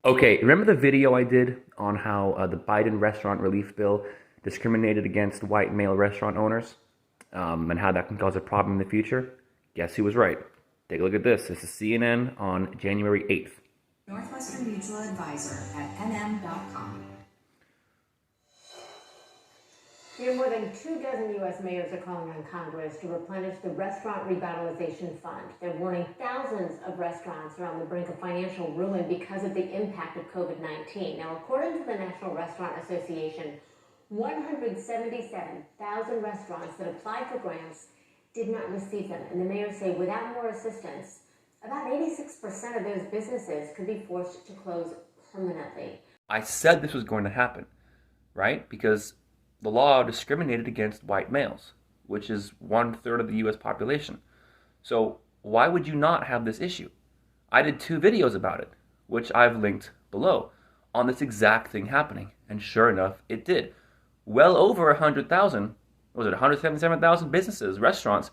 Okay, remember the video I did on how the Biden restaurant relief bill discriminated against white male restaurant owners and how that can cause a problem in the future? Guess who was right? Take a look at this. This is CNN on January 8th. Northwestern Mutual Advisor at nm.com. More than 24 U.S. mayors are calling on Congress to replenish the Restaurant Revitalization Fund. They're warning thousands of restaurants are on the brink of financial ruin because of the impact of COVID-19. Now, according to the National Restaurant Association, 177,000 restaurants that applied for grants did not receive them. And the mayors say without more assistance, about 86% of those businesses could be forced to close permanently. I said this was going to happen, right? Because the law discriminated against white males, which is 1/3 of the US population. So why would you not have this issue? I did 2 videos about it, which I've linked below, on this exact thing happening. And sure enough, it did. Well over 100,000, was it 177,000 businesses, restaurants,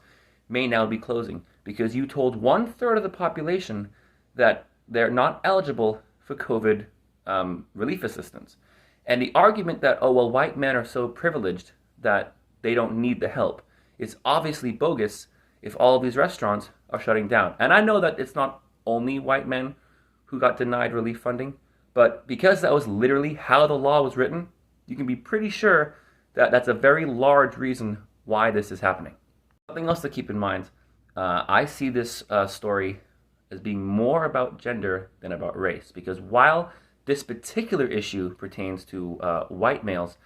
may now be closing because you told 1/3 of the population that they're not eligible for COVID relief assistance. And the argument that, oh, well, white men are so privileged that they don't need the help is obviously bogus if all of these restaurants are shutting down. And I know that it's not only white men who got denied relief funding, but because that was literally how the law was written, you can be pretty sure that that's a very large reason why this is happening. Something else to keep in mind, I see this story as being more about gender than about race, because while this particular issue pertains to white males,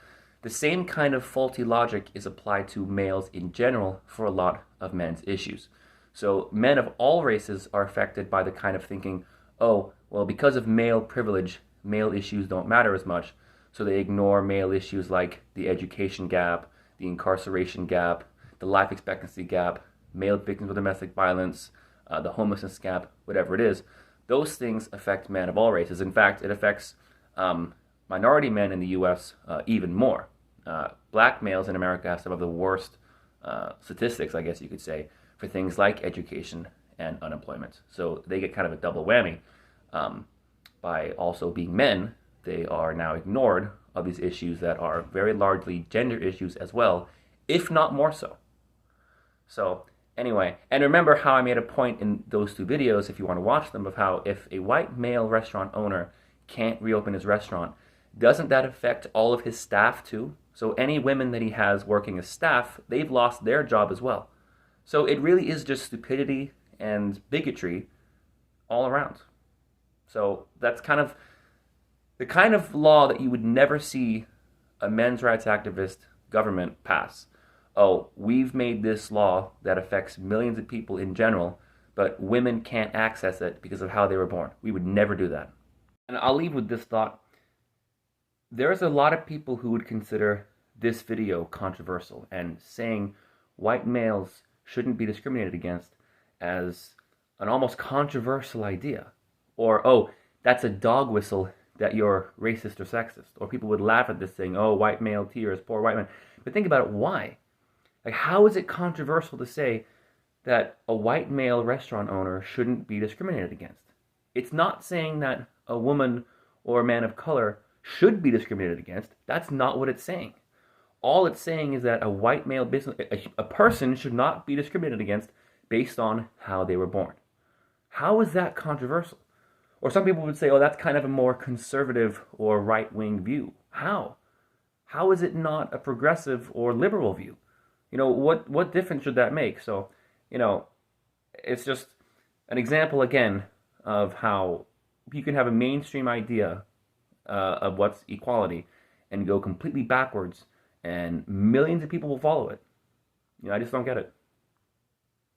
the same kind of faulty logic is applied to males in general for a lot of men's issues. So men of all races are affected by the kind of thinking, oh, well, because of male privilege, male issues don't matter as much, so they ignore male issues like the education gap, the incarceration gap, the life expectancy gap, male victims of domestic violence, the homelessness gap, whatever it is. Those things affect men of all races. In fact, it affects minority men in the U.S. Even more. Black males in America have some of the worst statistics, I guess you could say, for things like education and unemployment. So they get kind of a double whammy. By also being men, they are now ignored of these issues that are very largely gender issues as well, if not more so. So anyway, and remember how I made a point in those 2 videos, if you want to watch them, of how if a white male restaurant owner can't reopen his restaurant, doesn't that affect all of his staff too? So any women that he has working as staff, they've lost their job as well. So it really is just stupidity and bigotry all around. So that's kind of the kind of law that you would never see a men's rights activist government pass. Oh, we've made this law that affects millions of people in general, but women can't access it because of how they were born. We would never do that. And I'll leave with this thought. There's a lot of people who would consider this video controversial and saying white males shouldn't be discriminated against as an almost controversial idea. Or, oh, that's a dog whistle that you're racist or sexist. Or people would laugh at this saying, oh, white male tears, poor white man. But think about it, why? Like, how is it controversial to say that a white male restaurant owner shouldn't be discriminated against? It's not saying that a woman or a man of color should be discriminated against. That's not what it's saying. All it's saying is that a white male business, a person should not be discriminated against based on how they were born. How is that controversial? Or some people would say, oh, that's kind of a more conservative or right-wing view. How? How is it not a progressive or liberal view? You know, what difference should that make? So, you know, it's just an example, again, of how you can have a mainstream idea of what's equality and go completely backwards, and millions of people will follow it. You know, I just don't get it.